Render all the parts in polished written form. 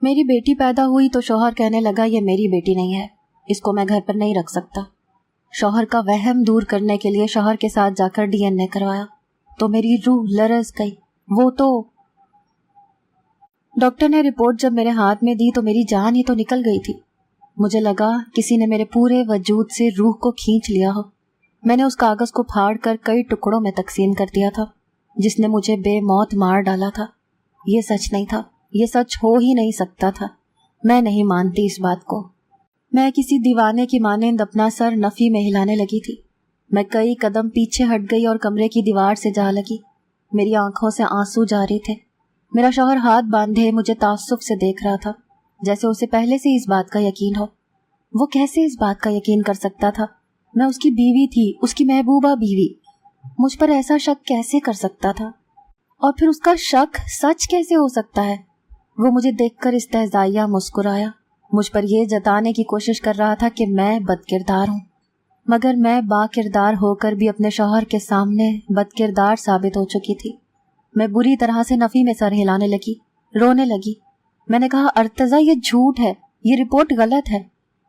میری بیٹی پیدا ہوئی تو شوہر کہنے لگا یہ میری بیٹی نہیں ہے، اس کو میں گھر پر نہیں رکھ سکتا۔ شوہر کا وہم دور کرنے کے لیے شوہر کے ساتھ جا کر DNA کروایا تو میری روح لرز گئی۔ وہ تو ڈاکٹر نے رپورٹ جب میرے ہاتھ میں دی تو میری جان ہی تو نکل گئی تھی۔ مجھے لگا کسی نے میرے پورے وجود سے روح کو کھینچ لیا ہو۔ میں نے اس کاغذ کو پھاڑ کر کئی ٹکڑوں میں تقسیم کر دیا تھا جس نے مجھے بے موت مار ڈالا تھا۔ یہ سچ نہیں تھا، یہ سچ ہو ہی نہیں سکتا تھا۔ میں نہیں مانتی اس بات کو۔ میں کسی دیوانے کی مانند اپنا سر نفی میں ہلانے لگی تھی۔ میں کئی قدم پیچھے ہٹ گئی اور کمرے کی دیوار سے جا لگی۔ میری آنکھوں سے آنسو جاری تھے۔ میرا شوہر ہاتھ باندھے مجھے تعصب سے دیکھ رہا تھا، جیسے اسے پہلے سے اس بات کا یقین ہو۔ وہ کیسے اس بات کا یقین کر سکتا تھا؟ میں اس کی بیوی تھی، اس کی محبوبہ بیوی۔ مجھ پر ایسا شک کیسے کر سکتا تھا؟ اور پھر اس کا شک سچ کیسے ہو سکتا ہے؟ وہ مجھے دیکھ کر استہزائیہ مسکرایا، مجھ پر یہ جتانے کی کوشش کر رہا تھا کہ میں بد کردار ہوں، مگر میں با کردار ہو کر بھی اپنے شوہر کے سامنے بد کردار ثابت ہو چکی تھی۔ میں بری طرح سے نفی میں سر ہلانے لگی، رونے لگی۔ میں نے کہا، ارتضیٰ یہ جھوٹ ہے، یہ رپورٹ غلط ہے۔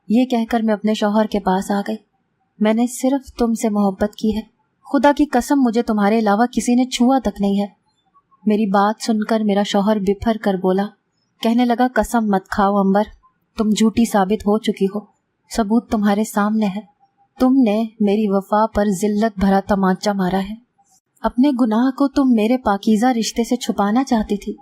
یہ کہہ کر میں اپنے شوہر کے پاس آ گئی۔ میں نے صرف تم سے محبت کی ہے، خدا کی قسم مجھے تمہارے علاوہ کسی نے چھوا تک نہیں ہے۔ میری بات سن کر میرا شوہر بپھر کر بولا، کہنے لگا، قسم مت کھاؤ امبر، تم جھوٹی ثابت ہو چکی ہو، ثبوت تمہارے سامنے ہے۔ تم نے میری وفا پر ذلت بھرا تمانچہ مارا ہے۔ اپنے گناہ کو تم میرے پاکیزہ رشتے سے چھپانا چاہتی تھی۔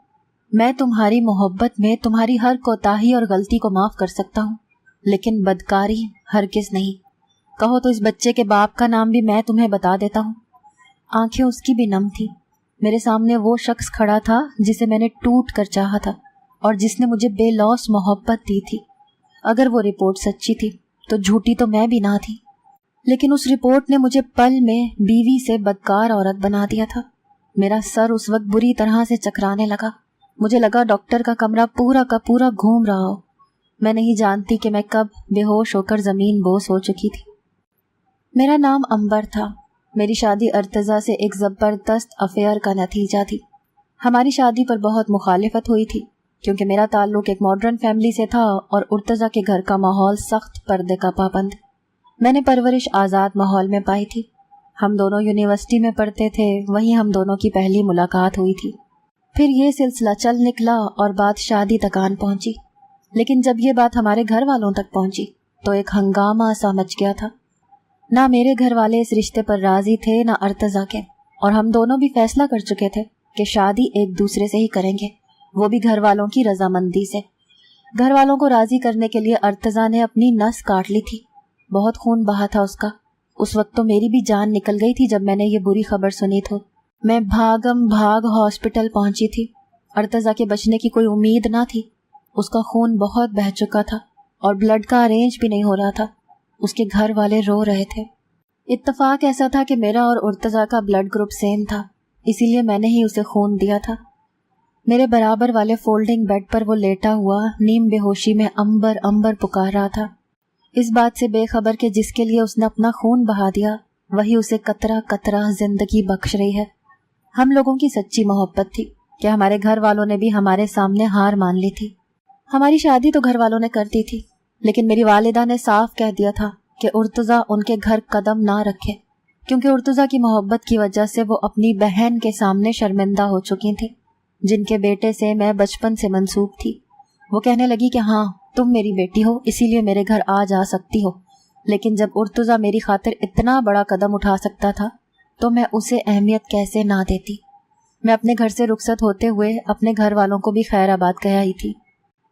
میں تمہاری محبت میں تمہاری ہر کوتاہی اور غلطی کو معاف کر سکتا ہوں، لیکن بدکاری ہرگز نہیں۔ کہو تو اس بچے کے باپ کا نام بھی میں تمہیں بتا دیتا ہوں۔ آنکھیں اس کی بھی نم تھی۔ میرے سامنے وہ شخص کھڑا تھا جسے میں نے ٹوٹ کر چاہا تھا اور جس نے مجھے بے لوث محبت دی تھی۔ اگر وہ رپورٹ سچی تھی تو جھوٹی تو میں بھی نہ تھی، لیکن اس رپورٹ نے مجھے پل میں بیوی سے بدکار عورت بنا دیا تھا۔ میرا سر اس وقت بری طرح سے چکرانے لگا۔ مجھے لگا ڈاکٹر کا کمرہ پورا کا پورا گھوم رہا ہو۔ میں نہیں جانتی کہ میں کب بے ہوش ہو کر زمین بوس ہو چکی تھی۔ میرا نام امبر تھا۔ میری شادی ارتضیٰ سے ایک زبردست افیئر کا نتیجہ تھی۔ ہماری شادی پر بہت مخالفت ہوئی تھی کیونکہ میرا تعلق ایک ماڈرن فیملی سے تھا اور ارتضیٰ کے گھر کا ماحول سخت پردے کا پابند۔ میں نے پرورش آزاد ماحول میں پائی تھی۔ ہم دونوں یونیورسٹی میں پڑھتے تھے، وہیں ہم دونوں کی پہلی ملاقات ہوئی تھی۔ پھر یہ سلسلہ چل نکلا اور بات شادی تک آن پہنچی، لیکن جب یہ بات ہمارے گھر والوں تک پہنچی تو ایک ہنگامہ سا مچ گیا تھا۔ نہ میرے گھر والے اس رشتے پر راضی تھے نہ ارتضیٰ کے، اور ہم دونوں بھی فیصلہ کر چکے تھے کہ شادی ایک دوسرے سے ہی کریں گے، وہ بھی گھر والوں کی رضامندی سے۔ گھر والوں کو راضی کرنے کے لیے ارتضیٰ نے اپنی نس کاٹ لی تھی۔ بہت خون بہا تھا اس کا۔ اس وقت تو میری بھی جان نکل گئی تھی جب میں نے یہ بری خبر سنی تو میں بھاگم بھاگ ہاسپٹل پہنچی تھی۔ ارتضیٰ کے بچنے کی کوئی امید نہ تھی۔ اس کا خون بہت بہہ چکا تھا اور بلڈ کا ارینج بھی نہیں ہو رہا تھا۔ اس کے گھر والے رو رہے تھے۔ اتفاق ایسا تھا کہ میرا اور ارتضیٰ کا بلڈ گروپ سیم تھا، اسی لیے میں نے ہی اسے خون دیا تھا۔ میرے برابر والے فولڈنگ بیڈ پر وہ لیٹا ہوا نیم بے ہوشی میں امبر امبر پکار رہا تھا، اس بات سے بے خبر کہ جس کے لیے اس نے اپنا خون بہا دیا وہی اسے قطرہ قطرہ زندگی بخش رہی ہے۔ ہم لوگوں کی سچی محبت تھی کہ ہمارے گھر والوں نے بھی ہمارے سامنے ہار مان لی تھی۔ ہماری شادی تو گھر والوں نے کر دی تھی، لیکن میری والدہ نے صاف کہہ دیا تھا کہ ارتضیٰ ان کے گھر قدم نہ رکھے، کیونکہ ارتضیٰ کی محبت کی وجہ سے وہ اپنی بہن کے سامنے شرمندہ ہو چکی تھی، جن کے بیٹے سے میں بچپن سے منسوب تھی۔ وہ کہنے لگی کہ ہاں تم میری بیٹی ہو، اسی لیے میرے گھر آ جا سکتی ہو، لیکن جب ارتضیٰ میری خاطر اتنا بڑا قدم اٹھا سکتا تھا تو میں اسے اہمیت کیسے نہ دیتی۔ میں اپنے گھر سے رخصت ہوتے ہوئے اپنے گھر والوں کو بھی خیر آباد کہہ آئی تھی،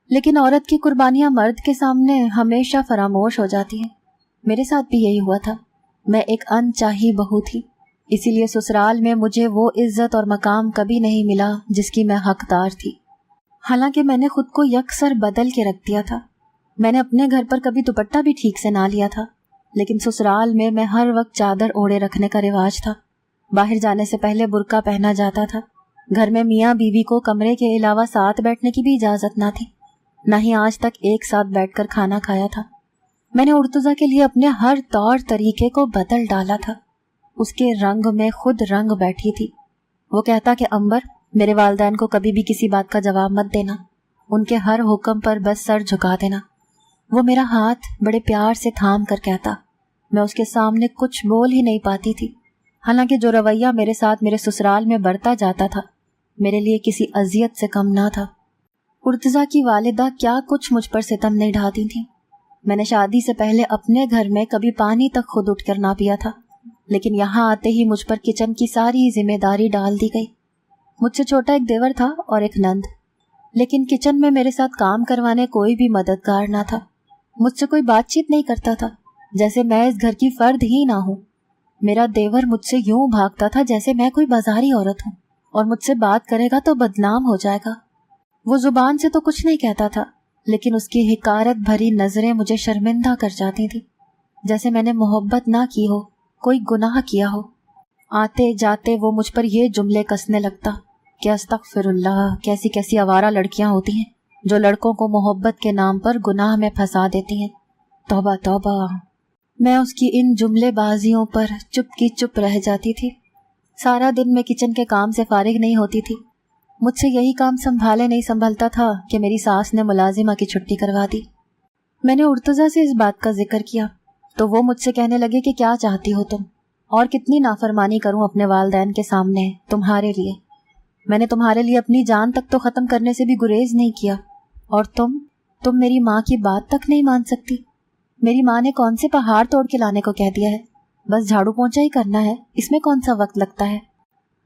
لیکن عورت کی قربانیاں مرد کے سامنے ہمیشہ فراموش ہو جاتی ہیں۔ میرے ساتھ بھی یہی ہوا تھا۔ میں ایک انچاہی بہو تھی، اسی لیے سسرال میں مجھے وہ عزت اور مقام کبھی نہیں ملا جس کی میں حقدار تھی، حالانکہ میں نے خود کو یکسر بدل کے رکھ دیا تھا۔ میں نے اپنے گھر پر کبھی دوپٹہ بھی ٹھیک سے نہ لیا تھا، لیکن سسرال میں ہر وقت چادر اوڑھے رکھنے کا رواج تھا۔ باہر جانے سے پہلے برقع پہنا جاتا تھا۔ گھر میں میاں بیوی کو کمرے کے علاوہ ساتھ بیٹھنے کی بھی اجازت نہ تھی، نہ ہی آج تک ایک ساتھ بیٹھ کر کھانا کھایا تھا۔ میں نے ارتضیٰ کے لیے اپنے ہر طور طریقے کو بدل ڈالا تھا۔ اس کے رنگ میں خود رنگ بیٹھی تھی۔ وہ کہتا کہ امبر، میرے والدین کو کبھی بھی کسی بات کا جواب مت دینا، ان کے ہر حکم پر بس سر جھکا دینا۔ وہ میرا ہاتھ بڑے پیار سے تھام کر کہتا، میں اس کے سامنے کچھ بول ہی نہیں پاتی تھی، حالانکہ جو رویہ میرے ساتھ میرے سسرال میں بڑھتا جاتا تھا میرے لیے کسی اذیت سے کم نہ تھا۔ ارتضیٰ کی والدہ کیا کچھ مجھ پر ستم نہیں ڈھاتی تھیں۔ میں نے شادی سے پہلے اپنے گھر میں کبھی پانی تک خود اٹھ کر نہ پیا تھا، لیکن یہاں آتے ہی مجھ پر کچن کی ساری ذمہ داری ڈال دی گئی۔ مجھ سے چھوٹا ایک دیور تھا اور ایک نند، لیکن کچن میں میرے ساتھ کام کروانے کوئی بھی مددگار نہ تھا۔ مجھ سے کوئی بات چیت نہیں کرتا تھا، جیسے میں اس گھر کی فرد ہی نہ ہوں۔ میرا دیور مجھ سے یوں بھاگتا تھا جیسے میں کوئی بازاری عورت ہوں، اور مجھ سے بات کرے گا تو بدنام ہو جائے گا۔ وہ زبان سے تو کچھ نہیں کہتا تھا، لیکن اس کی حقارت بھری نظریں مجھے شرمندہ کر جاتی تھی، جیسے میں نے محبت نہ کی ہو، کوئی گناہ کیا ہو۔ آتے جاتے وہ مجھ پر یہ جملے کسنے لگتا کہ استغفر اللہ، کیسی کیسی آوارہ لڑکیاں ہوتی ہیں جو لڑکوں کو محبت کے نام پر گناہ میں پھنسا دیتی ہیں۔ توبہ توبہ۔ میں اس کی ان جملے بازیوں پر چپ کی چپ رہ جاتی تھی۔ سارا دن میں کچن کے کام سے فارغ نہیں ہوتی تھی۔ مجھ سے یہی کام سنبھالے نہیں سنبھلتا تھا کہ میری ساس نے ملازمہ کی چھٹی کروا دی۔ میں نے ارتضیٰ سے اس بات کا ذکر کیا تو وہ مجھ سے کہنے لگے کہ کیا چاہتی ہو تم، اور کتنی نافرمانی کروں اپنے والدین کے سامنے تمہارے لیے۔ میں نے تمہارے لیے اپنی جان تک تو ختم کرنے سے بھی گریز نہیں کیا، اور تم میری ماں کی بات تک نہیں مان سکتی۔ میری ماں نے کون سے پہاڑ توڑ کے لانے کو کہہ دیا ہے، بس جھاڑو پونچھا ہی کرنا ہے، اس میں کون سا وقت لگتا ہے۔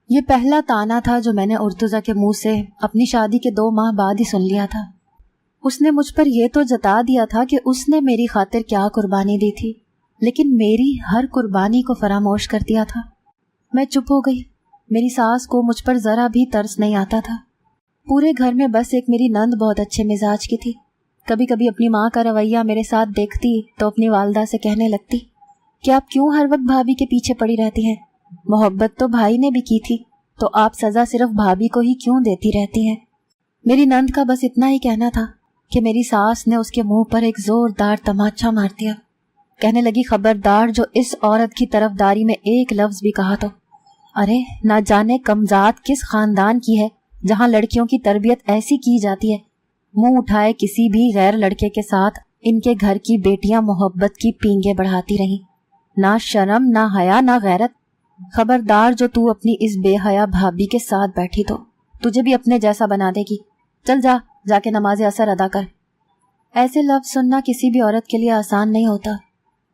یہ پہلا طعنہ تھا جو میں نے ارتضیٰ کے منہ سے اپنی شادی کے 2 ماہ بعد ہی سن لیا تھا۔ اس نے مجھ پر یہ تو جتا دیا تھا کہ اس نے میری خاطر کیا قربانی دی تھی، لیکن میری ہر قربانی کو فراموش کر دیا تھا۔ میں چپ ہو گئی۔ میری ساس کو مجھ پر ذرا بھی ترس نہیں آتا تھا۔ پورے گھر میں بس ایک میری نند بہت اچھے مزاج کی تھی۔ کبھی کبھی اپنی ماں کا رویہ میرے ساتھ دیکھتی تو اپنی والدہ سے کہنے لگتی کہ آپ کیوں ہر وقت بھابھی کے پیچھے پڑی رہتی ہیں، محبت تو بھائی نے بھی کی تھی، تو آپ سزا صرف بھابھی کو ہی کیوں دیتی رہتی ہیں۔ میری نند کا بس اتنا ہی کہنا تھا کہ میری ساس نے اس کے منہ پر ایک زوردار تماچا مار دیا۔ کہنے لگی، خبردار جو اس عورت کی طرفداری میں ایک لفظ بھی کہا تو، ارے نہ جانے کمزاد کس خاندان کی ہے جہاں لڑکیوں کی تربیت ایسی کی جاتی ہے۔ منہ اٹھائے کسی بھی غیر لڑکے کے ساتھ ان کے گھر کی بیٹیاں محبت کی پینگیں بڑھاتی رہیں، نہ شرم نہ حیا نہ غیرت۔ خبردار جو تو اپنی اس بے حیا بھابھی کے ساتھ بیٹھی تو تجھے بھی اپنے جیسا بنا دے گی۔ چل جا کے نماز اثر ادا کر۔ ایسے لفظ سننا کسی بھی عورت کے لیے آسان نہیں ہوتا۔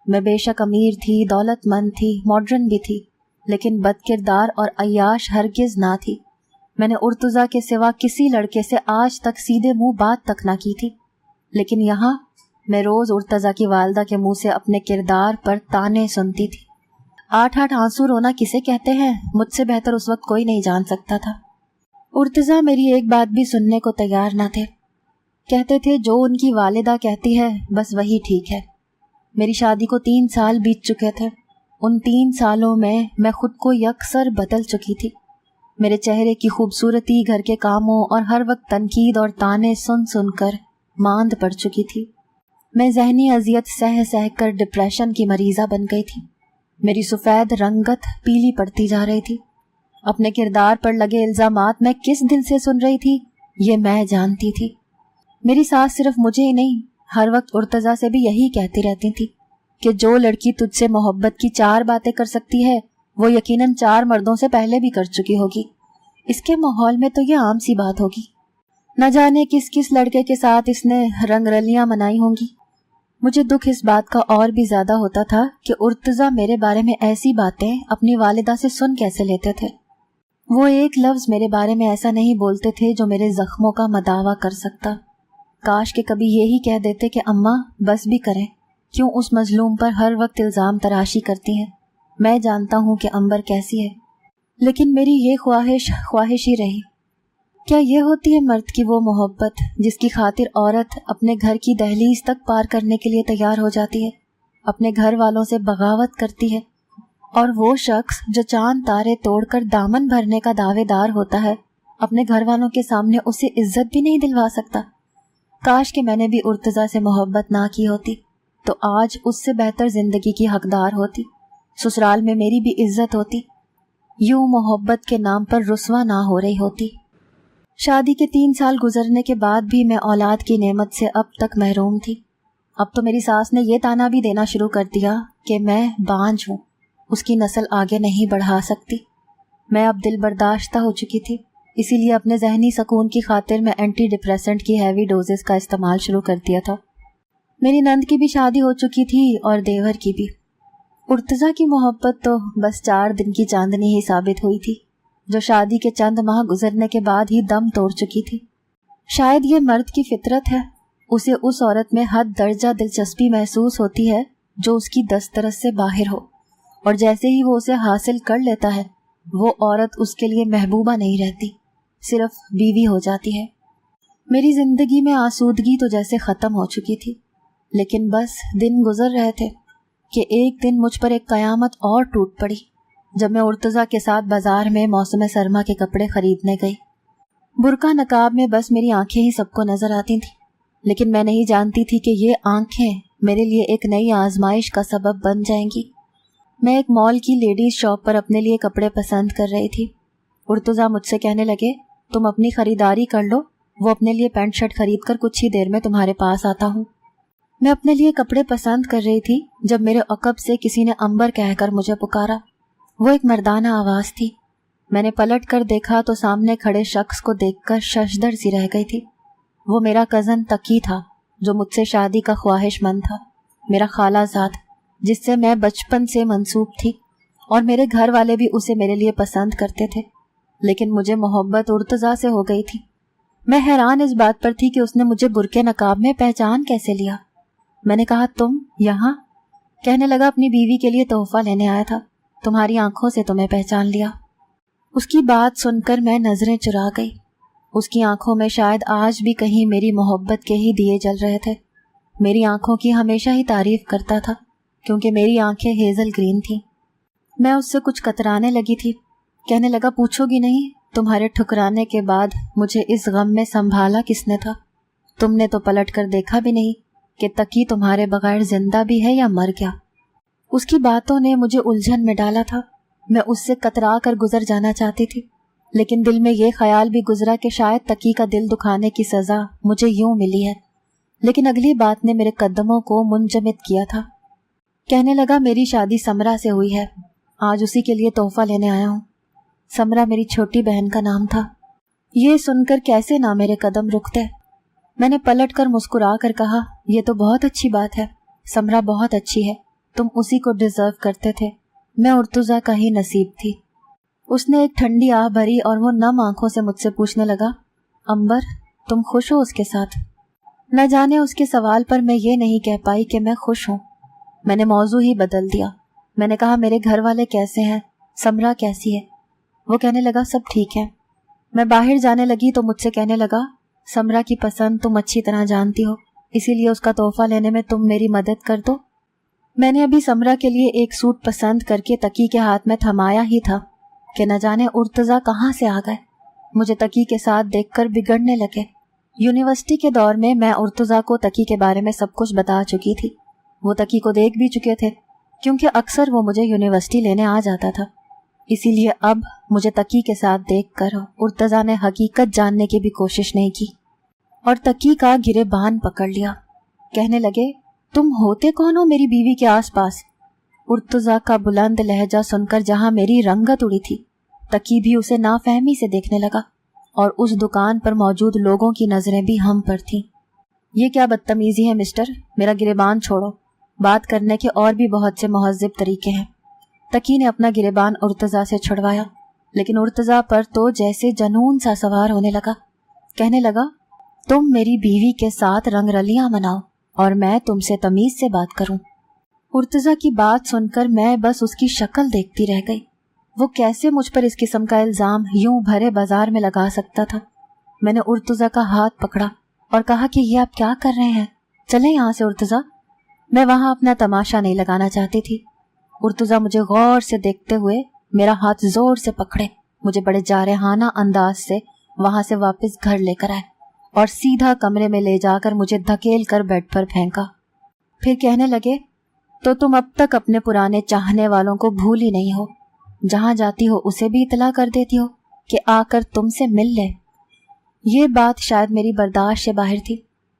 میں بے شک امیر تھی، دولت مند تھی، ماڈرن بھی تھی، لیکن بد کردار اور عیاش ہرگز نہ تھی۔ میں نے ارتضیٰ کے سوا کسی لڑکے سے آج تک سیدھے منہ بات تک نہ کی تھی، لیکن یہاں میں روز ارتضیٰ کی والدہ کے منہ سے اپنے کردار پر طعنے سنتی تھی۔ 8 آنسو رونا کسے کہتے ہیں مجھ سے بہتر اس وقت کوئی نہیں جان سکتا تھا۔ ارتضیٰ میری ایک بات بھی سننے کو تیار نہ تھے۔ کہتے تھے جو ان کی والدہ کہتی ہے بس وہی ٹھیک ہے۔ میری شادی کو 3 سال بیت چکے تھے۔ ان 3 سالوں میں خود کو یکسر بدل چکی تھی۔ میرے چہرے کی خوبصورتی گھر کے کاموں اور ہر وقت تنقید اور طعنے سن سن کر ماند پڑ چکی تھی۔ میں ذہنی اذیت سہ سہ کر ڈپریشن کی مریضہ بن گئی تھی۔ میری سفید رنگت پیلی پڑتی جا رہی تھی۔ اپنے کردار پر لگے الزامات میں کس دل سے سن رہی تھی یہ میں جانتی تھی۔ میری ساس صرف مجھے ہی نہیں، ہر وقت ارتضیٰ سے بھی یہی کہتی رہتی تھی کہ جو لڑکی تجھ سے محبت کی 4 باتیں کر سکتی ہے وہ یقیناً 4 مردوں سے پہلے بھی کر چکی ہوگی۔ اس کے ماحول میں تو یہ عام سی بات ہوگی۔ نہ جانے کس کس لڑکے کے ساتھ اس نے رنگ رلیاں منائی ہوں گی۔ مجھے دکھ اس بات کا اور بھی زیادہ ہوتا تھا کہ ارتضیٰ میرے بارے میں ایسی باتیں اپنی والدہ سے سن کیسے لیتے تھے۔ وہ ایک لفظ میرے بارے میں ایسا نہیں بولتے تھے جو میرے زخموں کا مداوا کر سکتا۔ کاش کہ کبھی یہی کہہ دیتے کہ اماں بس بھی کریں، کیوں اس مظلوم پر ہر وقت الزام تراشی کرتی ہیں، میں جانتا ہوں کہ امبر کیسی ہے۔ لیکن میری یہ خواہش ہی رہی۔ کیا یہ ہوتی ہے مرد کی وہ محبت جس کی خاطر عورت اپنے گھر کی دہلیز تک پار کرنے کے لیے تیار ہو جاتی ہے، اپنے گھر والوں سے بغاوت کرتی ہے، اور وہ شخص جو چاند تارے توڑ کر دامن بھرنے کا دعوے دار ہوتا ہے اپنے گھر والوں کے سامنے اسے عزت بھی نہیں دلوا سکتا۔ کاش کہ میں نے بھی ارتضیٰ سے محبت نہ کی ہوتی تو آج اس سے بہتر زندگی کی حقدار ہوتی، سسرال میں میری بھی عزت ہوتی، یوں محبت کے نام پر رسوا نہ ہو رہی ہوتی۔ شادی کے 3 سال گزرنے کے بعد بھی میں اولاد کی نعمت سے اب تک محروم تھی۔ اب تو میری ساس نے یہ تانا بھی دینا شروع کر دیا کہ میں بانجھ ہوں، اس کی نسل آگے نہیں بڑھا سکتی۔ میں اب دل برداشتہ ہو چکی تھی، اسی لیے اپنے ذہنی سکون کی خاطر میں اینٹی ڈپریسنٹ کی ہیوی ڈوزز کا استعمال شروع کر دیا تھا۔ میری نند کی بھی شادی ہو چکی تھی اور دیور کی بھی۔ ارتضیٰ کی محبت تو بس 4 دن کی چاندنی ہی ثابت ہوئی تھی، جو شادی کے چند ماہ گزرنے کے بعد ہی دم توڑ چکی تھی۔ شاید یہ مرد کی فطرت ہے، اسے اس عورت میں حد درجہ دلچسپی محسوس ہوتی ہے جو اس کی دسترس سے باہر ہو، اور جیسے ہی وہ اسے حاصل کر لیتا ہے وہ عورت اس کے لیے محبوبہ نہیں رہتی، صرف بیوی ہو جاتی ہے۔ میری زندگی میں آسودگی تو جیسے ختم ہو چکی تھی، لیکن بس دن گزر رہے تھے کہ ایک دن مجھ پر ایک قیامت اور ٹوٹ پڑی جب میں ارتضیٰ کے ساتھ بازار میں موسم سرما کے کپڑے خریدنے گئی۔ برقع نقاب میں بس میری آنکھیں ہی سب کو نظر آتی تھیں، لیکن میں نہیں جانتی تھی کہ یہ آنکھیں میرے لیے ایک نئی آزمائش کا سبب بن جائیں گی۔ میں ایک مال کی لیڈیز شاپ پر اپنے لیے کپڑے پسند کر رہی تھی۔ ارتضیٰ مجھ سے کہنے لگے، تم اپنی خریداری کر لو، وہ اپنے لیے پینٹ شرٹ خرید کر کچھ ہی دیر میں تمہارے پاس آتا ہوں۔ میں اپنے لیے کپڑے پسند کر رہی تھی جب میرے عقب سے کسی نے امبر کہہ کر مجھے پکارا۔ وہ ایک مردانہ آواز تھی۔ میں نے پلٹ کر دیکھا تو سامنے کھڑے شخص کو دیکھ کر ششدر سی رہ گئی تھی۔ وہ میرا کزن تقی تھا جو مجھ سے شادی کا خواہش مند تھا، میرا خالہ زاد جس سے میں بچپن سے منسوب تھی، اور میرے گھر والے بھی اسے میرے لیے پسند کرتے تھے، لیکن مجھے محبت ارتضیٰ سے ہو گئی تھی۔ میں حیران اس بات پر تھی کہ اس نے مجھے برقع نقاب میں پہچان کیسے لیا۔ میں نے کہا، تم یہاں؟ کہنے لگا، اپنی بیوی کے لیے تحفہ لینے آیا تھا، تمہاری آنکھوں سے تمہیں پہچان لیا۔ اس کی بات سن کر میں نظریں چرا گئی۔ اس کی آنکھوں میں شاید آج بھی کہیں میری محبت کے ہی دیے جل رہے تھے۔ میری آنکھوں کی ہمیشہ ہی تعریف کرتا تھا کیونکہ میری آنکھیں ہیزل گرین تھیں۔ میں اس سے کچھ کترانے لگی تھی۔ کہنے لگا، پوچھو گی نہیں؟ تمہارے ٹھکرانے کے بعد مجھے اس غم میں سنبھالا کس نے تھا؟ تم نے تو پلٹ کر دیکھا بھی نہیں کہ تقی تمہارے بغیر زندہ بھی ہے یا مر گیا۔ اس کی باتوں نے مجھے الجھن میں ڈالا تھا۔ میں اس سے کترا کر گزر جانا چاہتی تھی، لیکن دل میں یہ خیال بھی گزرا کہ شاید تقی کا دل دکھانے کی سزا مجھے یوں ملی ہے۔ لیکن اگلی بات نے میرے قدموں کو منجمد کیا تھا۔ کہنے لگا، میری شادی سمرا سے ہوئی ہے، آج اسی کے لیے تحفہ لینے آیا ہوں۔ سمرا میری چھوٹی بہن کا نام تھا۔ یہ سن کر کیسے نہ میرے قدم رکتے۔ میں نے پلٹ کر مسکرا کر کہا، یہ تو بہت اچھی بات ہے، سمرا بہت اچھی ہے، تم اسی کو ڈیزرو کرتے تھے، میں ارتضیٰ کا ہی نصیب تھی۔ اس نے ایک ٹھنڈی آہ بھری اور وہ نم آنکھوں سے مجھ سے پوچھنے لگا، امبر تم خوش ہو اس کے ساتھ؟ نہ جانے اس کے سوال پر میں یہ نہیں کہہ پائی کہ میں خوش ہوں۔ میں نے موضوع ہی بدل دیا۔ میں نے کہا، میرے گھر والے کیسے ہیں؟ سمرا کیسی ہے؟ وہ کہنے لگا، سب ٹھیک ہے۔ میں باہر جانے لگی تو مجھ سے کہنے لگا، سمرا کی پسند تم اچھی طرح جانتی ہو، اسی لیے اس کا تحفہ لینے میں تم میری مدد کر دو۔ میں نے ابھی سمرا کے لیے ایک سوٹ پسند کر کے تقی کے ہاتھ میں تھمایا ہی تھا کہ نہ جانے ارتضیٰ کہاں سے آ گئے۔ مجھے تقی کے ساتھ دیکھ کر بگڑنے لگے۔ یونیورسٹی کے دور میں ارتضیٰ کو تقی کے بارے میں سب کچھ بتا چکی تھی۔ وہ تقی کو دیکھ بھی چکے تھے کیونکہ اکثر وہ مجھے یونیورسٹی لینے آ جاتا تھا۔ اسی لیے اب مجھے تقی کے ساتھ دیکھ کر ارتضیٰ نے حقیقت جاننے کی بھی کوشش نہیں کی اور تقی کا گریبان پکڑ لیا۔ کہنے لگے، تم ہوتے کون ہو میری بیوی کے آس پاس؟ ارتضیٰ کا بلند لہجہ سن کر جہاں میری رنگت اڑی تھی، تقی بھی اسے نافہمی سے دیکھنے لگا اور اس دکان پر موجود لوگوں کی نظریں بھی ہم پر تھیں۔ یہ کیا بدتمیزی ہے مسٹر، میرا گریبان چھوڑو، بات کرنے کے اور بھی بہت سے مہذب طریقے ہیں۔ تقی نے اپنا گریبان ارتضیٰ سے چھڑوایا، لیکن ارتضیٰ پر تو جیسے جنون سا سوار ہونے لگا۔ کہنے لگا، تم میری بیوی کے ساتھ رنگ رلیاں مناؤ اور میں تم سے تمیز سے بات کروں۔ ارتضیٰ کی بات سن کر میں بس اس کی شکل دیکھتی رہ گئی۔ وہ کیسے مجھ پر اس قسم کا الزام یوں بھرے بازار میں لگا سکتا تھا؟ میں نے ارتضیٰ کا ہاتھ پکڑا اور کہا کہ یہ آپ کیا کر رہے ہیں؟ چلیں یہاں سے ارتضیٰ۔ میں وہاں اپنا تماشا نہیں لگانا چاہتی تھی۔ ارتضیٰ مجھے غور سے دیکھتے ہوئے میرا ہاتھ زور سے پکڑے مجھے بڑے جارحانہ انداز سے وہاں سے واپس گھر لے کر آئے اور سیدھا کمرے میں لے جا کر مجھے دھکیل کر بیڈ پر پھینکا۔ پھر کہنے لگے، تو تم اب تک اپنے پرانے چاہنے والوں کو بھول ہی نہیں ہو، جہاں جاتی ہو اسے بھی اطلاع کر دیتی ہو کہ آ کر تم سے مل لے۔ یہ بات شاید میری برداشت سے باہر تھی.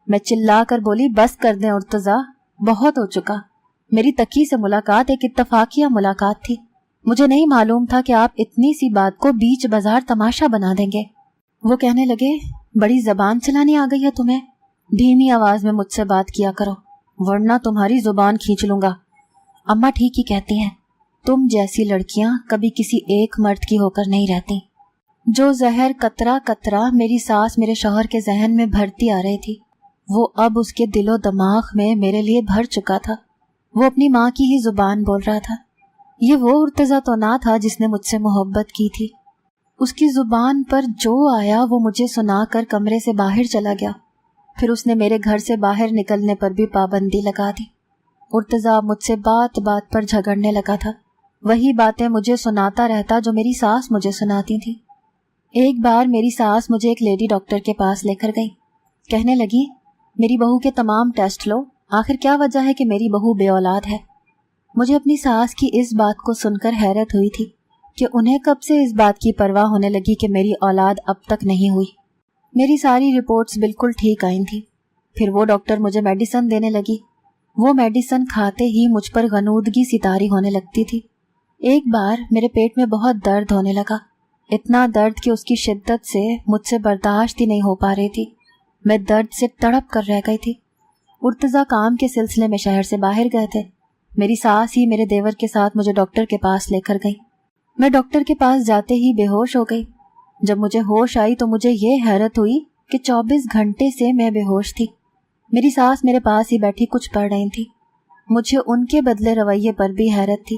میں چلا کر بولی بس کر دیں ارتضیٰ، بہت ہو چکا. میری تقی سے ملاقات ایک اتفاقیہ ملاقات تھی. مجھے نہیں معلوم تھا کہ آپ اتنی سی بات کو بیچ بازار تماشا بنا دیں گے. وہ کہنے لگے بڑی زبان چلانی آ گئی ہے تمہیں، دھیمی آواز میں مجھ سے بات کیا کرو ورنہ تمہاری زبان کھینچ لوں گا. اماں ٹھیک ہی کہتی ہیں، تم جیسی لڑکیاں کبھی کسی ایک مرد کی ہو کر نہیں رہتی. جو زہر قطرہ قطرہ میری ساس میرے شوہر کے ذہن میں بھرتی آ رہی تھی وہ اب اس کے دل و دماغ میں میرے لیے بھر چکا تھا. وہ اپنی ماں کی ہی زبان بول رہا تھا. یہ وہ ارتضیٰ تو نہ تھا جس نے مجھ سے محبت کی تھی. اس کی زبان پر جو آیا وہ مجھے سنا کر کمرے سے باہر چلا گیا. پھر اس نے میرے گھر سے باہر نکلنے پر بھی پابندی لگا دی. ارتضیٰ مجھ سے بات بات پر جھگڑنے لگا تھا. وہی باتیں مجھے سناتا رہتا جو میری ساس مجھے سناتی تھی. ایک بار میری ساس مجھے ایک لیڈی ڈاکٹر کے پاس لے کر گئی. کہنے لگی میری بہو کے تمام ٹیسٹ لو، آخر کیا وجہ ہے کہ میری بہو بے اولاد ہے. مجھے اپنی ساس کی اس بات کو سن کر حیرت ہوئی تھی کہ انہیں کب سے اس بات کی پرواہ ہونے لگی کہ میری اولاد اب تک نہیں ہوئی. میری ساری رپورٹس بالکل ٹھیک آئی تھیں. پھر وہ ڈاکٹر مجھے میڈیسن دینے لگی. وہ میڈیسن کھاتے ہی مجھ پر غنودگی سی طاری ہونے لگتی تھی. ایک بار میرے پیٹ میں بہت درد ہونے لگا، اتنا درد کہ اس کی شدت سے مجھ سے برداشت ہی نہیں ہو پا رہی تھی. میں درد سے تڑپ کر رہ گئی تھی. ارتضیٰ کام کے سلسلے میں شہر سے باہر گئے تھے. میری ساس ہی میرے دیور کے ساتھ مجھے ڈاکٹر کے پاس لے کر گئی. میں ڈاکٹر کے پاس جاتے ہی بے ہوش ہو گئی. جب مجھے ہوش آئی تو مجھے یہ حیرت ہوئی کہ 24 گھنٹے سے میں بے ہوش تھی. میری ساس میرے پاس ہی بیٹھی کچھ پڑھ رہی تھی. مجھے ان کے بدلے رویے پر بھی حیرت تھی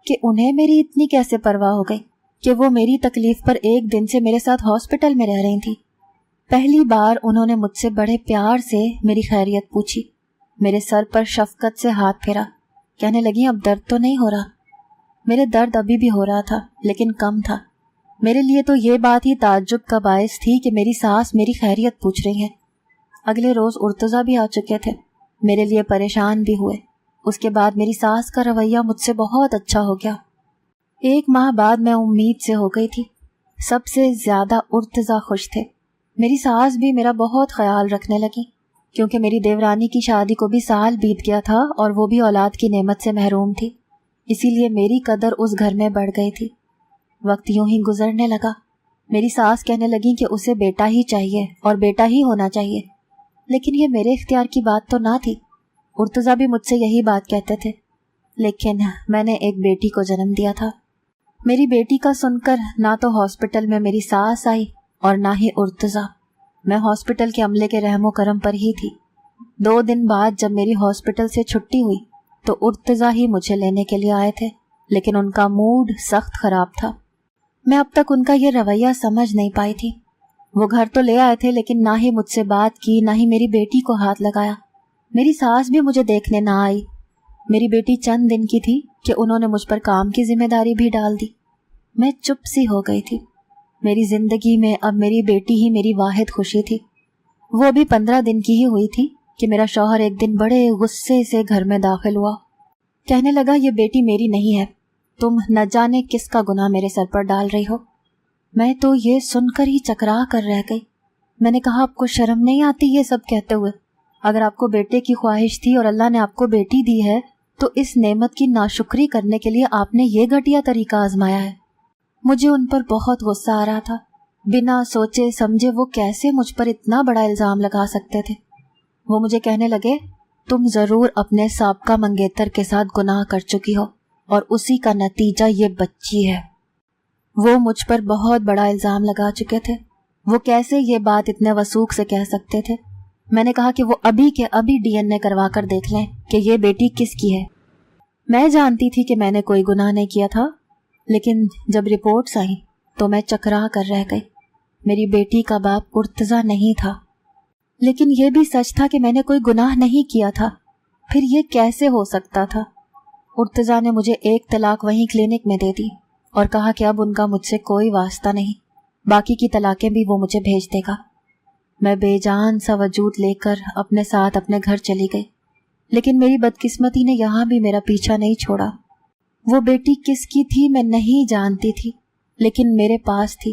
کہ انہیں میری اتنی کیسے پرواہ ہو گئی کہ وہ میری تکلیف پر ایک دن سے میرے ساتھ ہاسپٹل میں رہ رہی تھی. پہلی بار انہوں نے مجھ سے بڑے پیار سے میری خیریت پوچھی، میرے سر پر شفقت سے ہاتھ پھیرا. کہنے لگی اب درد تو نہیں ہو رہا. میرے درد ابھی بھی ہو رہا تھا لیکن کم تھا. میرے لیے تو یہ بات ہی تعجب کا باعث تھی کہ میری ساس میری خیریت پوچھ رہی ہے. اگلے روز ارتضیٰ بھی آ چکے تھے. میرے لیے پریشان بھی ہوئے. اس کے بعد میری ساس کا رویہ مجھ سے بہت اچھا ہو گیا. 1 ماہ بعد میں امید سے ہو گئی تھی. سب سے زیادہ ارتضیٰ خوش تھے. میری ساس بھی میرا بہت خیال رکھنے لگی کیونکہ میری دیورانی کی شادی کو بھی سال بیت گیا تھا اور وہ بھی اولاد کی نعمت سے محروم تھی. اسی لیے میری قدر اس گھر میں بڑھ گئی تھی. وقت یوں ہی گزرنے لگا. میری ساس کہنے لگی کہ اسے بیٹا ہی چاہیے اور بیٹا ہی ہونا چاہیے. لیکن یہ میرے اختیار کی بات تو نہ تھی. ارتضیٰ بھی مجھ سے یہی بات کہتے تھے. لیکن میں نے ایک بیٹی کو جنم دیا تھا. میری بیٹی کا سن کر نہ تو ہاسپٹل میں میری ساس آئی اور نہ ہی ارتضیٰ. میں ہاسپٹل کے عملے کے رحم و کرم پر ہی تھی. 2 دن بعد جب میری ہاسپٹل سے چھٹی ہوئی تو ارتضیٰ ہی مجھے لینے کے لیے آئے تھے، لیکن ان کا موڈ سخت خراب تھا. میں اب تک ان کا یہ رویہ سمجھ نہیں پائی تھی. وہ گھر تو لے آئے تھے لیکن نہ ہی مجھ سے بات کی نہ ہی میری بیٹی کو ہاتھ لگایا. میری ساس بھی مجھے دیکھنے نہ آئی. میری بیٹی چند دن کی تھی کہ انہوں نے مجھ پر کام کی ذمہ داری بھی ڈال دی. میں چپ سی ہو گئی تھی. میری زندگی میں اب میری بیٹی ہی میری واحد خوشی تھی. وہ بھی 15 دن کی ہی ہوئی تھی کہ میرا شوہر ایک دن بڑے غصے سے گھر میں داخل ہوا. کہنے لگا یہ بیٹی میری نہیں ہے، تم نہ جانے کس کا گناہ میرے سر پر ڈال رہی ہو. میں تو یہ سن کر ہی چکرا کر رہ گئی. میں نے کہا آپ کو شرم نہیں آتی یہ سب کہتے ہوئے؟ اگر آپ کو بیٹے کی خواہش تھی اور اللہ نے آپ کو بیٹی دی ہے تو اس نعمت کی ناشکری کرنے کے لیے آپ نے یہ گھٹیا طریقہ آزمایا ہے. مجھے ان پر بہت غصہ آ رہا تھا. بنا سوچے سمجھے وہ کیسے مجھ پر اتنا بڑا الزام لگا سکتے تھے. وہ مجھے کہنے لگے تم ضرور اپنے سابقہ منگیتر کے ساتھ گناہ کر چکی ہو اور اسی کا نتیجہ یہ بچی ہے. وہ مجھ پر بہت بڑا الزام لگا چکے تھے. وہ کیسے یہ بات اتنے وثوق سے کہہ سکتے تھے؟ میں نے کہا کہ وہ ابھی کے ابھی DNA کروا کر دیکھ لیں کہ یہ بیٹی کس کی ہے. میں جانتی تھی کہ میں نے کوئی گناہ نہیں کیا تھا، لیکن جب رپورٹس آئیں تو میں چکرا کر رہ گئی. میری بیٹی کا باپ ارتضیٰ نہیں تھا. لیکن یہ بھی سچ تھا کہ میں نے کوئی گناہ نہیں کیا تھا. پھر یہ کیسے ہو سکتا تھا؟ ارتضیٰ نے مجھے 1 طلاق وہیں کلینک میں دے دی اور کہا کہ اب ان کا مجھ سے کوئی واسطہ نہیں، باقی کی طلاقیں بھی وہ مجھے بھیج دے گا. میں بے جان سا وجود لے کر اپنے ساتھ اپنے گھر چلی گئی. لیکن میری بدقسمتی نے یہاں بھی میرا پیچھا نہیں چھوڑا. وہ بیٹی کس کی تھی میں نہیں جانتی تھی، لیکن میرے پاس تھی.